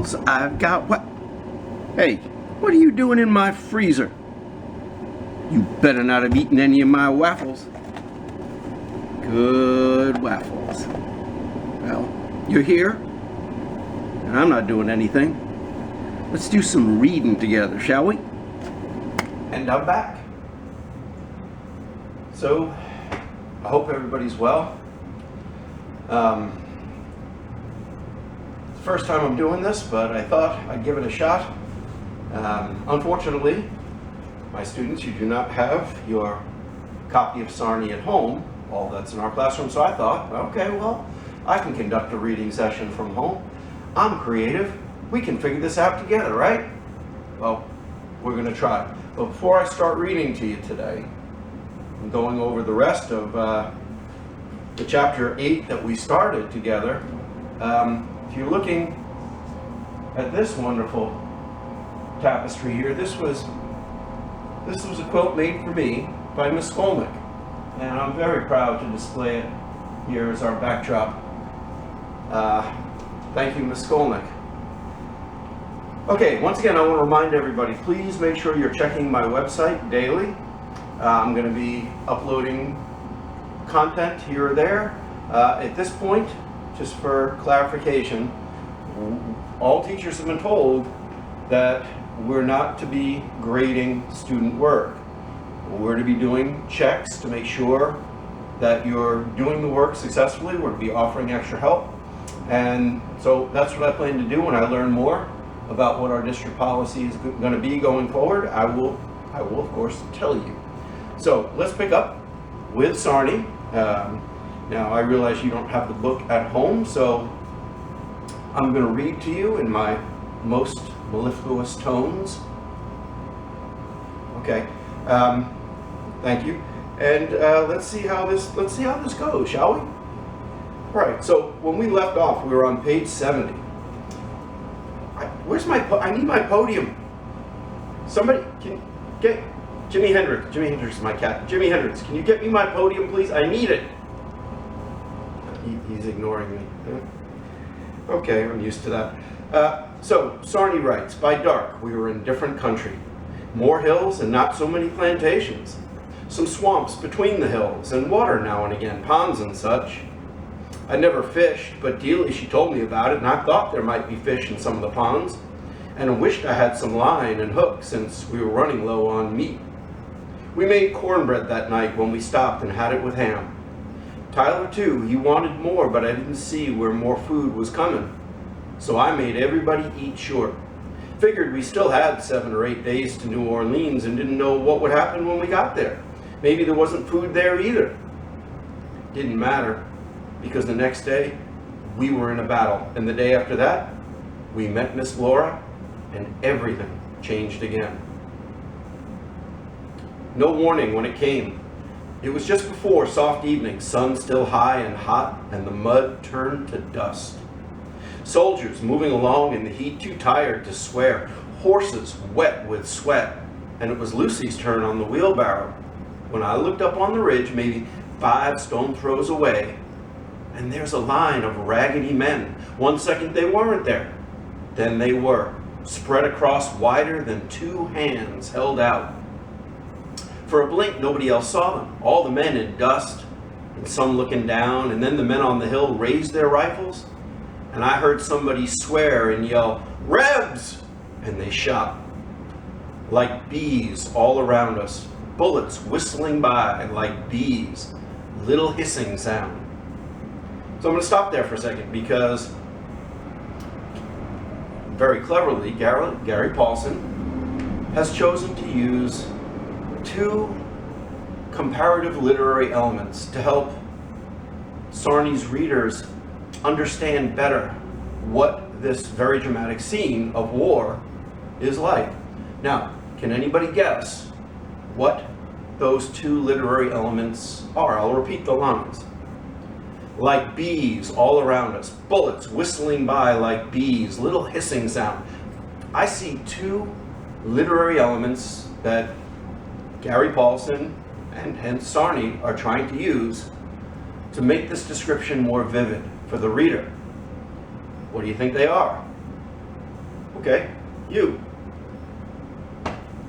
waffles. I've got what? Hey, what are you doing in my freezer? You better not have eaten any of my waffles. Good waffles. Well, you're here, and I'm not doing anything. Let's do some reading together, shall we? And I'm back. So, I hope everybody's well. It's the first time I'm doing this, but I thought I'd give it a shot. Unfortunately, my students, you do not have your copy of Sarny at home. All that's in our classroom, so I thought, okay, well, I can conduct a reading session from home. I'm creative. We can figure this out together, right? Well, we're going to try. But before I start reading to you today, I'm going over the rest of the chapter 8 that we started together. If you're looking at this wonderful tapestry here, this was a quilt made for me by Miss Skolnick, and I'm very proud to display it here as our backdrop. Thank you, Miss Skolnick. Okay, once again, I want to remind everybody, please make sure you're checking my website daily. I'm going to be uploading content here or there. At this point, just for clarification, all teachers have been told that we're not to be grading student work. We're to be doing checks to make sure that you're doing the work successfully. We're to be offering extra help. And so that's what I plan to do when I learn more about what our district policy is going to be going forward. I will of course tell you. So let's pick up with Sarny. Now I realize you don't have the book at home, so I'm going to read to you in my most mellifluous tones. Okay, thank you. And let's see how this goes, shall we? All right. So when we left off, we were on page 70. Where's my? I need my podium. Somebody can get Jimi Hendrix. Jimi Hendrix is my cat. Jimi Hendrix, can you get me my podium, please? I need it. He's ignoring me. Okay, I'm used to that. So, Sarny writes, by dark, we were in different country. More hills and not so many plantations. Some swamps between the hills, and water now and again, ponds and such. I never fished, but Dealey, she told me about it, and I thought there might be fish in some of the ponds, and I wished I had some line and hook since we were running low on meat. We made cornbread that night when we stopped and had it with ham. Tyler, too, he wanted more, but I didn't see where more food was coming. So I made everybody eat short. Figured we still had 7 or 8 days to New Orleans and didn't know what would happen when we got there. Maybe there wasn't food there either. Didn't matter, because the next day we were in a battle, and the day after that we met Miss Laura, and everything changed again. No warning when it came. It was just before soft evening, sun still high and hot, and the mud turned to dust. Soldiers moving along in the heat, too tired to swear, horses wet with sweat, and it was Lucy's turn on the wheelbarrow. When I looked up on the ridge, maybe 5 stone throws away, and there's a line of raggedy men. 1 second they weren't there, then they were, spread across wider than 2 hands held out. For a blink, nobody else saw them. All the men in dust, and some looking down, and then the men on the hill raised their rifles, and I heard somebody swear and yell, "Rebs!" and they shot. Like bees all around us, bullets whistling by like bees, little hissing sound. So I'm going to stop there for a second because very cleverly, Gary Paulson has chosen to use 2 comparative literary elements to help Sarny's readers understand better what this very dramatic scene of war is like. Now, can anybody guess what those 2 literary elements are? I'll repeat the lines. Like bees all around us, bullets whistling by like bees, little hissing sound. I see 2 literary elements that Gary Paulson and hence Sarny are trying to use to make this description more vivid for the reader. What do you think they are? Okay? You.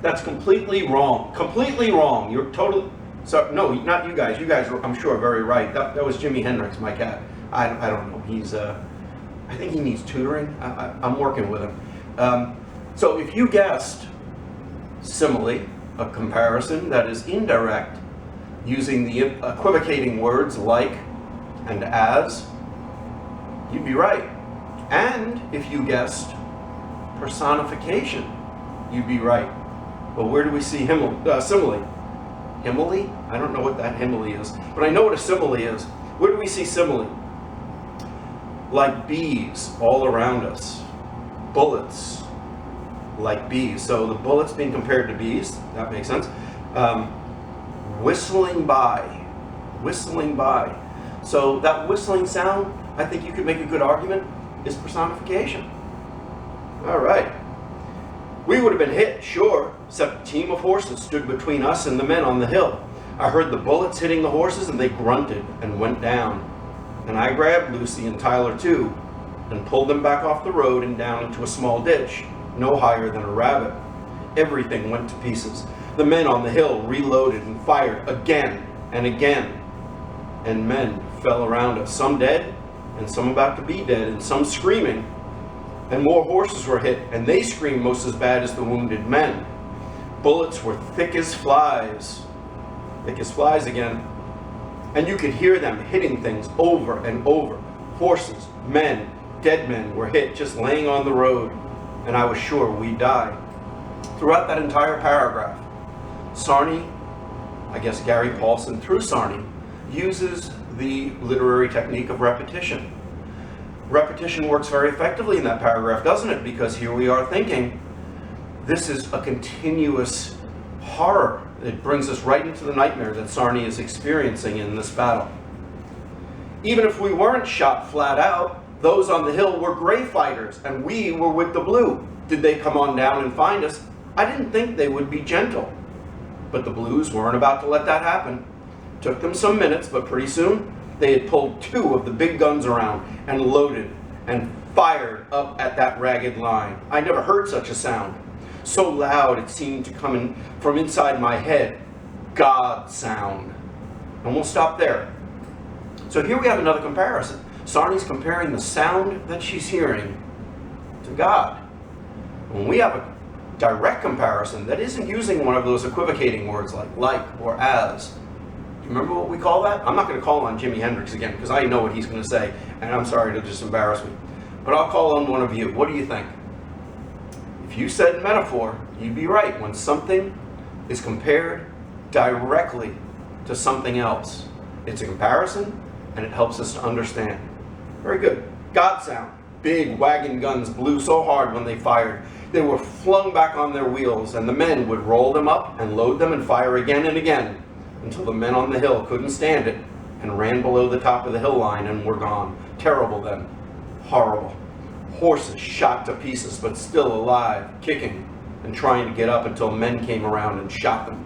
That's completely wrong. Completely wrong. You're totally... So, no, not you guys. You guys were, I'm sure, very right. That was Jimi Hendrix, my cat. I don't know. He's... I think he needs tutoring. I'm working with him. So if you guessed simile, a comparison that is indirect, using the equivocating words like and as, you'd be right. And if you guessed personification, you'd be right. But where do we see simile? Simile? I don't know what that simile is, but I know what a simile is. Where do we see simile? Like bees all around us. Bullets like bees. So the bullets being compared to bees, that makes sense. Whistling by. Whistling by. So that whistling sound, I think you could make a good argument, is personification. All right. We would have been hit, sure, except a team of horses stood between us and the men on the hill. I heard the bullets hitting the horses and they grunted and went down. And I grabbed Lucy and Tyler too and pulled them back off the road and down into a small ditch, no higher than a rabbit. Everything went to pieces. The men on the hill reloaded and fired again and again. And men fell around us, some dead and some about to be dead and some screaming. And more horses were hit, and they screamed most as bad as the wounded men. Bullets were thick as flies again. And you could hear them hitting things over and over. Horses, men, dead men were hit just laying on the road, and I was sure we'd die. Throughout that entire paragraph, Sarny, I guess Gary Paulson through Sarny, uses the literary technique of repetition. Repetition works very effectively in that paragraph, doesn't it? Because here we are thinking, this is a continuous horror. It brings us right into the nightmare that Sarny is experiencing in this battle. Even if we weren't shot flat out, those on the hill were gray fighters, and we were with the blue. Did they come on down and find us? I didn't think they would be gentle. But the blues weren't about to let that happen. Took them some minutes, but pretty soon, they had pulled 2 of the big guns around and loaded and fired up at that ragged line. I never heard such a sound. So loud it seemed to come in from inside my head. God sound. And we'll stop there. So here we have another comparison. Sarny's comparing the sound that she's hearing to God. When we have a direct comparison that isn't using one of those equivocating words like or as. Do you remember what we call that? I'm not going to call on Jimi Hendrix again because I know what he's going to say, and I'm sorry to just embarrass me. But I'll call on one of you. What do you think? If you said metaphor, you'd be right. When something is compared directly to something else, it's a comparison, and it helps us to understand. Very good. God sound. Big wagon guns blew so hard when they fired. They were flung back on their wheels, and the men would roll them up and load them and fire again and again until the men on the hill couldn't stand it and ran below the top of the hill line and were gone. Terrible then. Horrible. Horses shot to pieces, but still alive, kicking and trying to get up until men came around and shot them.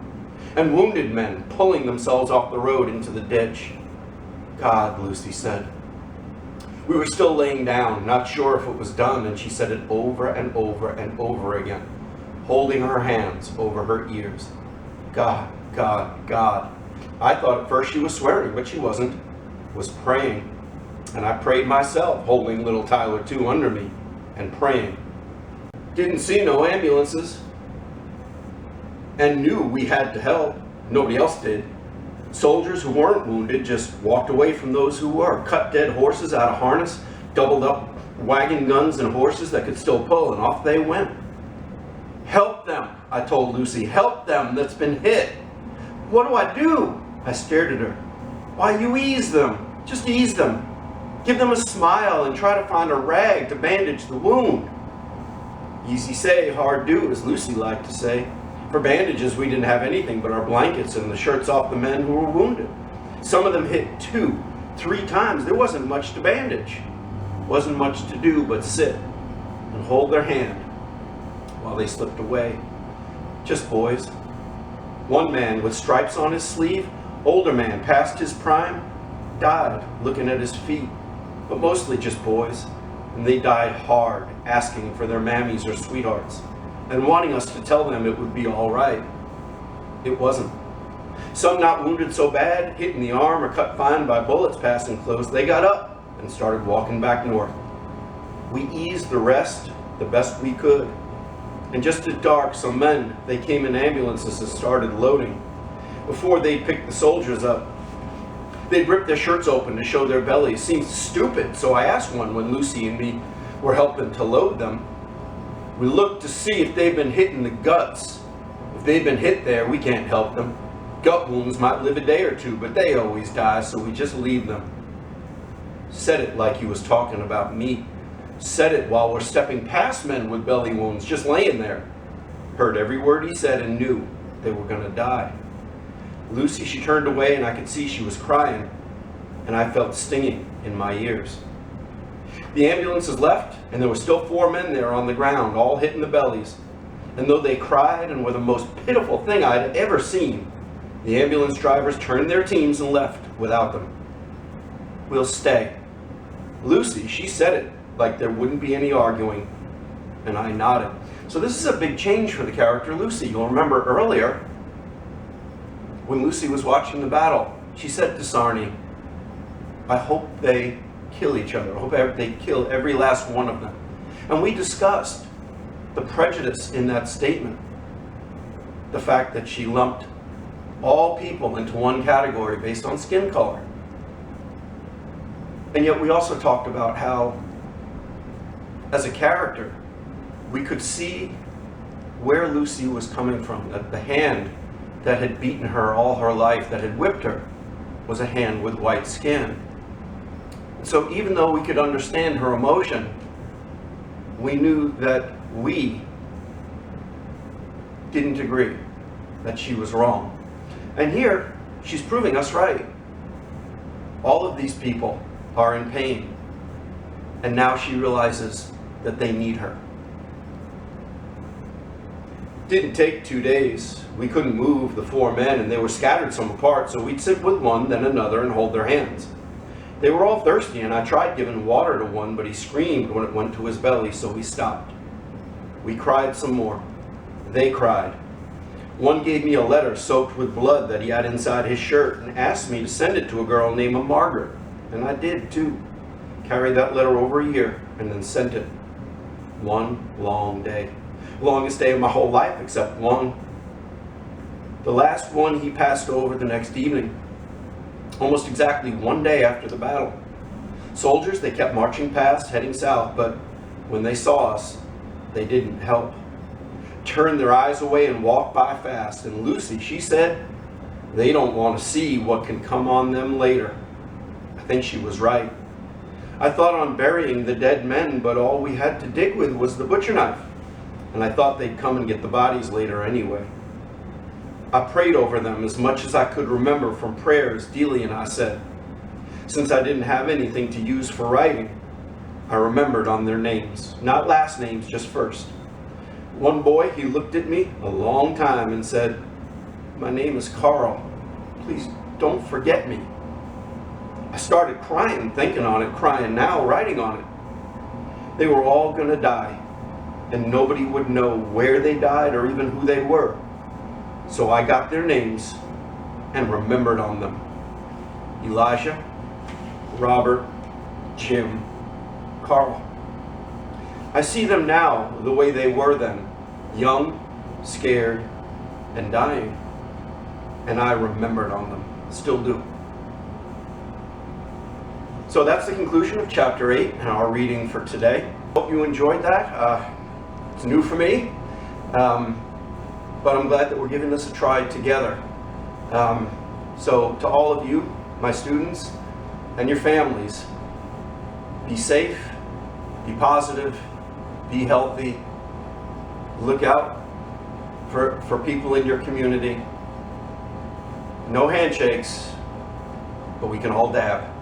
And wounded men pulling themselves off the road into the ditch. God, Lucy said. We were still laying down, not sure if it was done, and she said it over and over and over again, holding her hands over her ears. God, God, God. I thought at first she was swearing, but she wasn't. Was praying. And I prayed myself, holding little Tyler too under me and praying. Didn't see no ambulances and knew we had to help. Nobody else did. Soldiers who weren't wounded just walked away from those who were. Cut dead horses out of harness, doubled up wagon guns and horses that could still pull, and off they went. Help them, I told Lucy. Help them that's been hit. What do I do? I stared at her. Why, you ease them. Just ease them. Give them a smile and try to find a rag to bandage the wound. Easy say, hard do, as Lucy liked to say. For bandages, we didn't have anything but our blankets and the shirts off the men who were wounded. Some of them hit 2, 3 times. There wasn't much to bandage. Wasn't much to do but sit and hold their hand while they slipped away. Just boys. One man with stripes on his sleeve, older man past his prime, died looking at his feet. But mostly just boys. And they died hard, asking for their mammies or sweethearts, and wanting us to tell them it would be all right. It wasn't. Some not wounded so bad, hit in the arm or cut fine by bullets passing close, they got up and started walking back north. We eased the rest the best we could. And just at dark, some men, they came in ambulances and started loading. Before they'd pick the soldiers up, they'd rip their shirts open to show their bellies. Seemed stupid, so I asked one when Lucy and me were helping to load them. We looked to see if they'd been hit in the guts. If they'd been hit there, we can't help them. Gut wounds might live a day or two, but they always die, so we just leave them. Said it like he was talking about me. Said it while we're stepping past men with belly wounds, just laying there. Heard every word he said and knew they were gonna die. Lucy, she turned away and I could see she was crying, and I felt stinging in my ears. The ambulances left, and there were still 4 men there on the ground, all hit in the bellies. And though they cried and were the most pitiful thing I'd ever seen, the ambulance drivers turned their teams and left without them. We'll stay. Lucy, she said it like there wouldn't be any arguing, and I nodded. So this is a big change for the character Lucy. You'll remember earlier, when Lucy was watching the battle, she said to Sarny, I hope they kill each other. I hope they kill every last one of them. And we discussed the prejudice in that statement. The fact that she lumped all people into one category based on skin color. And yet we also talked about how, as a character, we could see where Lucy was coming from, that the hand that had beaten her all her life, that had whipped her, was a hand with white skin. So even though we could understand her emotion, we knew that we didn't agree, that she was wrong. And here, she's proving us right. All of these people are in pain, and now she realizes that they need her. Didn't take 2 days. We couldn't move the 4 men, and they were scattered some apart, so we'd sit with one, then another, and hold their hands. They were all thirsty, and I tried giving water to one, but he screamed when it went to his belly, so we stopped. We cried some more. They cried. One gave me a letter soaked with blood that he had inside his shirt and asked me to send it to a girl named Margaret, and I did too. Carried that letter over a year and then sent it. One long day. Longest day of my whole life except one. The last one he passed over the next evening, almost exactly 1 day after the battle. Soldiers, they kept marching past, heading south, but when they saw us, they didn't help. Turned their eyes away and walked by fast. And Lucy, she said, they don't want to see what can come on them later. I think she was right. I thought on burying the dead men, but all we had to dig with was the butcher knife. And I thought they'd come and get the bodies later anyway. I prayed over them as much as I could remember from prayers Dealey and I said. Since I didn't have anything to use for writing, I remembered on their names. Not last names, just first. One boy, he looked at me a long time and said, my name is Carl. Please don't forget me. I started crying, thinking on it, crying now, writing on it. They were all going to die, and nobody would know where they died or even who they were. So I got their names and remembered on them. Elijah, Robert, Jim, Carl. I see them now the way they were then, young, scared, and dying. And I remembered on them, still do. So that's the conclusion of chapter 8 and our reading for today. Hope you enjoyed that. It's new for me, but I'm glad that we're giving this a try together. So to all of you, my students, and your families, be safe, be positive, be healthy, look out for people in your community. No handshakes, but we can all dab.